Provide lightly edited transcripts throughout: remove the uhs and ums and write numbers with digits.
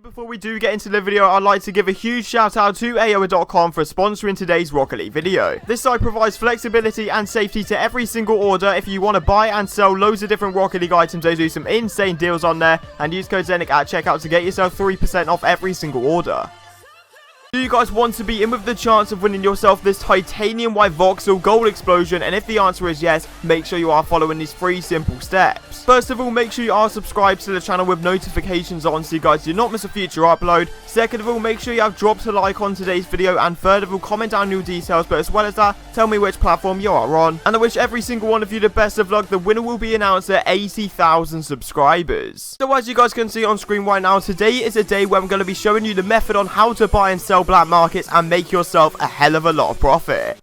Before we do get into the video, I'd like to give a huge shout out to AOA.com for sponsoring today's Rocket League video. This site provides flexibility and safety to every single order. If you want to buy and sell loads of different Rocket League items, they do some insane deals on there, and use code ZENIC at checkout to get yourself 3% off every single order. Do you guys want to be in with the chance of winning yourself this titanium white voxel gold explosion? And if the answer is yes, make sure you are following these 3 simple steps. First of all, make sure you are subscribed to the channel with notifications on so you guys do not miss a future upload. Second of all, make sure you have dropped a like on today's video, and third of all, comment down your details, but as well as that, tell me which platform you are on. And I wish every single one of you the best of luck. The winner will be announced at 80,000 subscribers. So as you guys can see on screen right now, today is a day where I'm going to be showing you the method on how to buy and sell black markets and make yourself a hell of a lot of profit.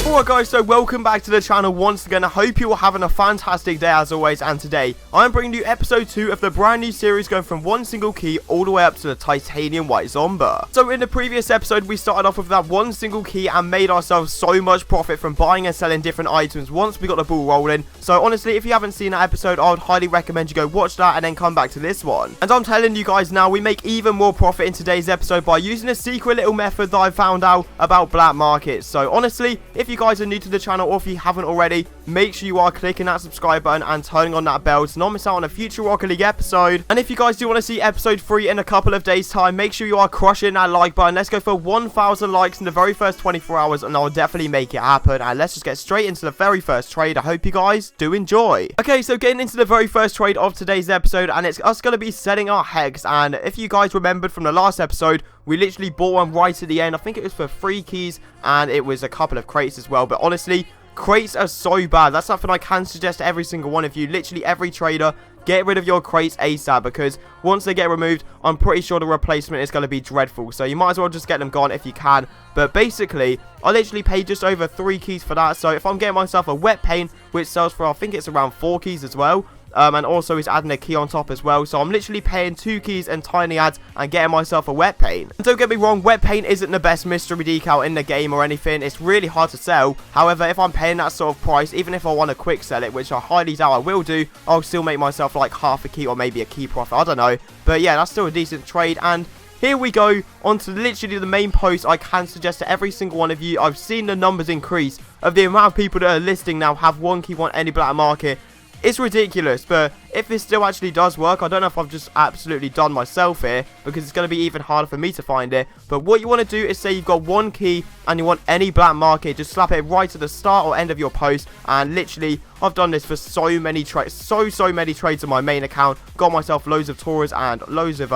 Alright guys, so welcome back to the channel once again. I hope you are having a fantastic day as always, and today I'm bringing you episode 2 of the brand new series going from one single key all the way up to the titanium white Zomba. So in the previous episode we started off with that one single key and made ourselves so much profit from buying and selling different items once we got the ball rolling. So honestly, if you haven't seen that episode, I would highly recommend you go watch that and then come back to this one. And I'm telling you guys now, we make even more profit in today's episode by using a secret little method that I found out about black markets. So honestly, if you guys are new to the channel, or if you haven't already, make sure you are clicking that subscribe button and turning on that bell to not miss out on a future Rocket League episode. And if you guys do want to see episode 3 in a couple of days time, make sure you are crushing that like button. Let's go for 1,000 likes in the very first 24 hours and I'll definitely make it happen. And let's just get straight into the very first trade. I hope you guys do enjoy. Okay, so getting into the very first trade of today's episode, and it's us going to be setting our hex. And if you guys remembered from the last episode, we literally bought one right at the end. I think it was for 3 keys and it was a couple of crates as well. But honestly, crates are so bad. That's something I can suggest to every single one of you. Literally every trader, get rid of your crates ASAP, because once they get removed, I'm pretty sure the replacement is going to be dreadful. So you might as well just get them gone if you can. But basically, I literally paid just over 3 keys for that. So if I'm getting myself a wet paint, which sells for, I think it's around 4 keys as well. And also he's adding a key on top as well. So I'm literally paying 2 keys and tiny ads and getting myself a wet paint. And don't get me wrong, wet paint isn't the best mystery decal in the game or anything. It's really hard to sell. However, if I'm paying that sort of price, even if I want to quick sell it, which I highly doubt I will do, I'll still make myself like half a key or maybe a key profit. I don't know. But yeah, that's still a decent trade. And here we go on to literally the main post I can suggest to every single one of you. I've seen the numbers increase of the amount of people that are listing now have 1 key, want any black market. It's ridiculous, but if this still actually does work, I don't know if I've just absolutely done myself here, because it's going to be even harder for me to find it. But what you want to do is say you've got 1 key and you want any black market, just slap it right at the start or end of your post. And literally, I've done this for so many trades, so many trades on my main account. Got myself loads of Taurus and loads of,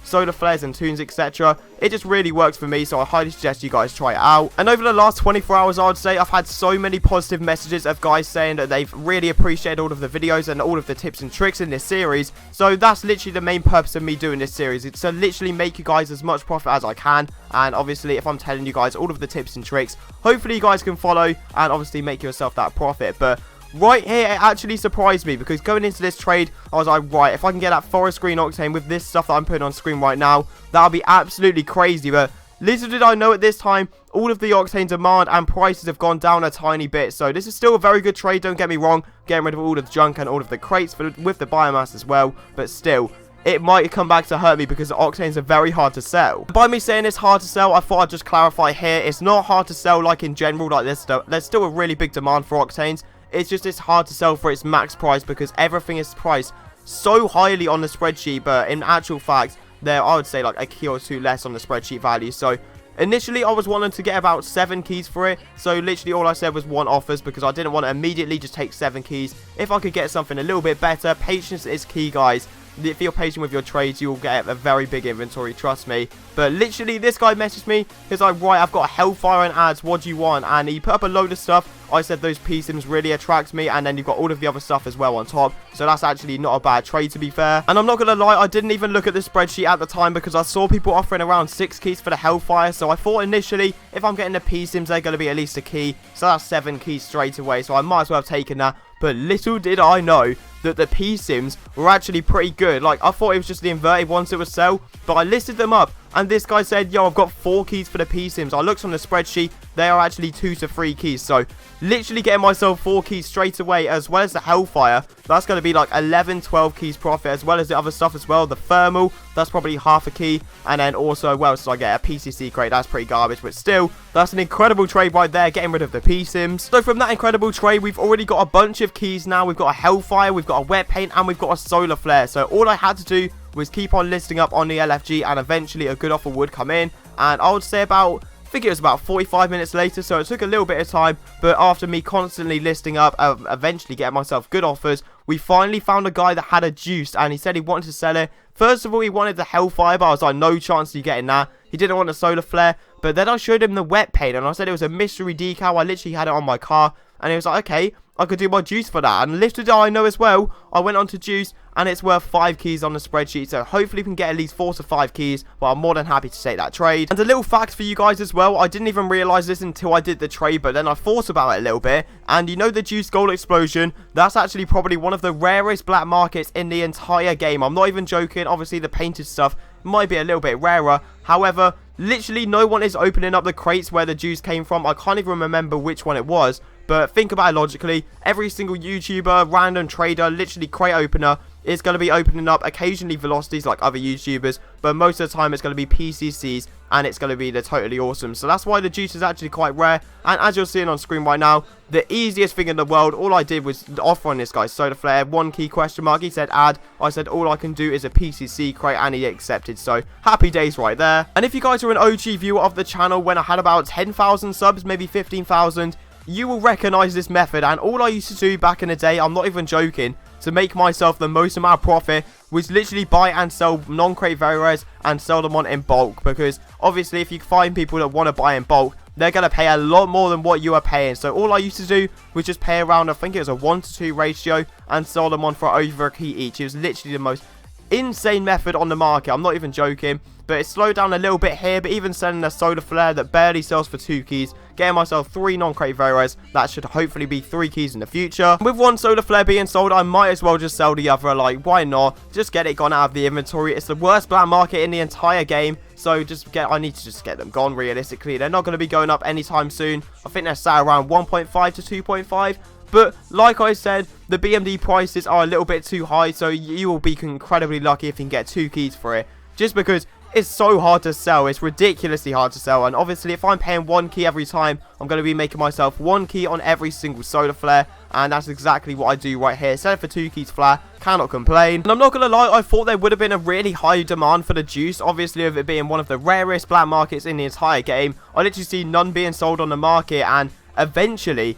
solar flares and tunes, etc. It just really works for me, so I highly suggest you guys try it out. And over the last 24 hours, I would say I've had so many positive messages of guys saying that they've really appreciated all of the videos and all of the tips and tricks in this series. So that's literally the main purpose of me doing this series. It's to literally make you guys as much profit as I can. And obviously, if I'm telling you guys all of the tips and tricks, hopefully you guys can follow and obviously make yourself that profit. But right here, it actually surprised me, because going into this trade, I was like, right, if I can get that forest green octane with this stuff that I'm putting on screen right now, that'll be absolutely crazy. But little did I know at this time, all of the octane demand and prices have gone down a tiny bit. So this is still a very good trade, don't get me wrong, getting rid of all of the junk and all of the crates with the biomass as well. But still, it might come back to hurt me, because the octanes are very hard to sell. By me saying it's hard to sell, I thought I'd just clarify here, it's not hard to sell like in general, like there's still a really big demand for octanes. It's just it's hard to sell for its max price, because everything is priced so highly on the spreadsheet. But in actual fact, there I would say like a key or 2 less on the spreadsheet value. So initially I was wanting to get about 7 keys for it. So literally all I said was 1 offers, because I didn't want to immediately just take 7 keys. If I could get something a little bit better, patience is key, guys. If you're patient with your trades, you'll get a very big inventory, trust me. But literally, this guy messaged me. He's like, right, I've got Hellfire and ads, what do you want? And he put up a load of stuff. I said those P-Sims really attract me, and then you've got all of the other stuff as well on top. So that's actually not a bad trade, to be fair. And I'm not going to lie, I didn't even look at the spreadsheet at the time, because I saw people offering around 6 keys for the Hellfire. So I thought initially, if I'm getting the P-Sims, they're going to be at least a key. So that's 7 keys straight away, so I might as well have taken that. But little did I know that the P-Sims were actually pretty good. Like, I thought it was just the inverted ones that would sell, but I listed them up and this guy said, yo, I've got 4 keys for the P-Sims. I looked on the spreadsheet, they are actually 2 to 3 keys, so literally getting myself 4 keys straight away, as well as the Hellfire. That's going to be like 11, 12 keys profit, as well as the other stuff as well. The Thermal, that's probably half a key, and then also, well, so I get a PCC crate. That's pretty garbage, but still, that's an incredible trade right there, getting rid of the P-Sims. So from that incredible trade, we've already got a bunch of keys now. We've got a Hellfire, we've got a Wet Paint, and we've got a Solar Flare. So all I had to do was keep on listing up on the LFG, and eventually a good offer would come in. And I would say about, I think it was about 45 minutes later, so it took a little bit of time, but after me constantly listing up, eventually getting myself good offers, we finally found a guy that had a juice, and he said he wanted to sell it. First of all, he wanted the Hellfire, but I was like, no chance of you getting that. He didn't want the Solar Flare, but then I showed him the Wet Paint, and I said it was a mystery decal. I literally had it on my car, and he was like, okay, I could do my juice for that. And little did I know as well, I went on to juice, and it's worth 5 keys on the spreadsheet, so hopefully we can get at least 4 to 5 keys, but I'm more than happy to take that trade. And a little fact for you guys as well, I didn't even realise this until I did the trade, but then I thought about it a little bit, and you know the Juice Gold Explosion, that's actually probably one of the rarest black markets in the entire game. I'm not even joking. Obviously the painted stuff might be a little bit rarer, however, literally no one is opening up the crates where the juice came from. I can't even remember which one it was, but think about it logically, every single YouTuber, random trader, literally crate opener is going to be opening up occasionally velocities like other YouTubers, but most of the time it's going to be PCCs, and it's going to be the totally awesome. So that's why the juice is actually quite rare, and as you're seeing on screen right now, the easiest thing in the world, all I did was offer on this guy Solar Flare, 1 key question mark. He said add, I said all I can do is a PCC crate, and he accepted, so happy days right there. And if you guys are an OG viewer of the channel when I had about 10,000 subs, maybe 15,000, you will recognize this method, and all I used to do back in the day, I'm not even joking, to make myself the most amount of profit was literally buy and sell non-crate very rares and sell them on in bulk, because obviously if you find people that want to buy in bulk, they're going to pay a lot more than what you are paying. So all I used to do was just pay around, I think it was a 1-to-2 ratio, and sell them on for over a key each. It was literally the most insane method on the market. I'm not even joking, but it slowed down a little bit here, but even selling a Solar Flare that barely sells for 2 keys, getting myself 3 non-crate very rares, that should hopefully be 3 keys in the future. With 1 Solar Flare being sold, I might as well just sell the other. Like, why not? Just get it gone out of the inventory. It's the worst black market in the entire game, so I need to just get them gone realistically. They're not going to be going up anytime soon. I think they're sat around 1.5 to 2.5. But like I said, the BMD prices are a little bit too high, so you will be incredibly lucky if you can get 2 keys for it. Just because it's so hard to sell. It's ridiculously hard to sell. And obviously, if I'm paying 1 key every time, I'm going to be making myself 1 key on every single Solar Flare. And that's exactly what I do right here. Sell it for 2 keys flat. Cannot complain. And I'm not going to lie, I thought there would have been a really high demand for the juice. Obviously, with it being one of the rarest black markets in the entire game, I literally see none being sold on the market. And I eventually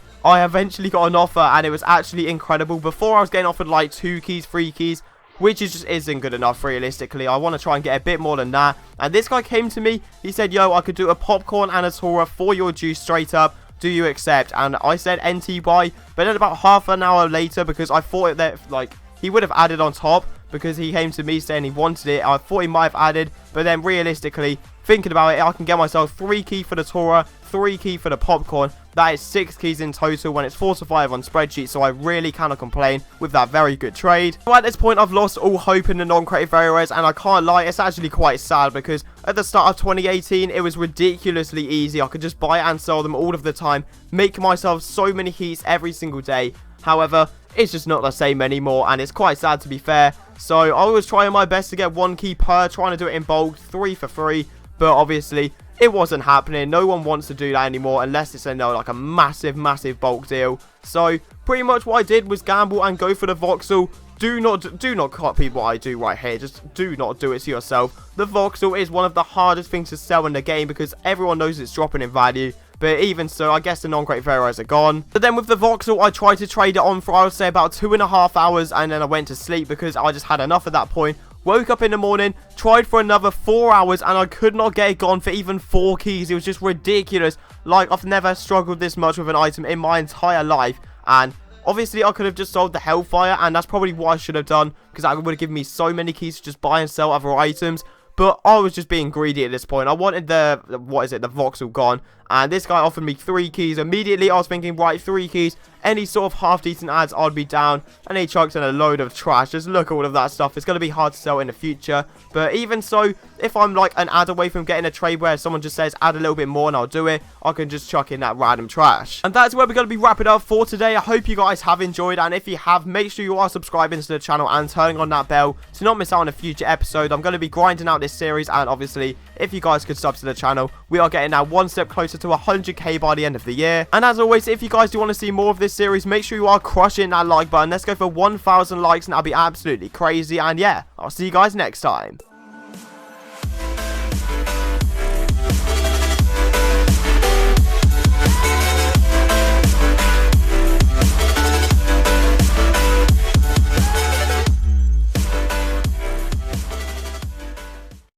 got an offer, and it was actually incredible. Before, I was getting offered like 2 keys, 3 keys, which just isn't good enough realistically. I want to try and get a bit more than that. And this guy came to me, he said, yo, I could do a popcorn and a Tora for your juice straight up. Do you accept? And I said NTY, but then about half an hour later, because I thought that like he would have added on top, because he came to me saying he wanted it. I thought he might have added, but then realistically, thinking about it, I can get myself 3 key for the Tora, 3 key for the popcorn. That is 6 keys in total when it's 4 to 5 on spreadsheet, so I really cannot complain with that very good trade. So at this point, I've lost all hope in the non-creative very rares, and I can't lie, it's actually quite sad, because at the start of 2018, it was ridiculously easy. I could just buy and sell them all of the time, make myself so many keys every single day. However, it's just not the same anymore, and it's quite sad to be fair. So I was trying my best to get 1 key per, trying to do it in bulk, 3 for free, but obviously it wasn't happening. No one wants to do that anymore unless it's like a massive bulk deal. So pretty much what I did was gamble and go for the voxel. Do not copy what I do right here. Just do not do it to yourself. The voxel is one of the hardest things to sell in the game because everyone knows it's dropping in value. But even so, I guess the non-crate variants are gone. But then with the voxel, I tried to trade it on for, I would say, about 2.5 hours. And then I went to sleep because I just had enough at that point. Woke up in the morning, tried for another 4 hours, and I could not get it gone for even 4 keys. It was just ridiculous. Like, I've never struggled this much with an item in my entire life. And obviously, I could have just sold the Hellfire, and that's probably what I should have done, because that would have given me so many keys to just buy and sell other items. But I was just being greedy at this point. I wanted the voxel gone. And this guy offered me 3 keys. Immediately, I was thinking, right, 3 keys. any sort of half decent ads, I'd be down. And he chucks in a load of trash. Just look at all of that stuff. It's going to be hard to sell in the future, but even so, if I'm like an ad away from getting a trade where someone just says add a little bit more and I'll do it, I can just chuck in that random trash. And that's where we're going to be wrapping up for today. I hope you guys have enjoyed, and if you have, make sure you are subscribing to the channel and turning on that bell to not miss out on a future episode. I'm going to be grinding out this series, and obviously if you guys could sub to the channel, we are getting now one step closer to 100k by the end of the year. And as always, if you guys do want to see more of this series, make sure you are crushing that like button. Let's go for 1,000 likes and that'll be absolutely crazy. And yeah, I'll see you guys next time.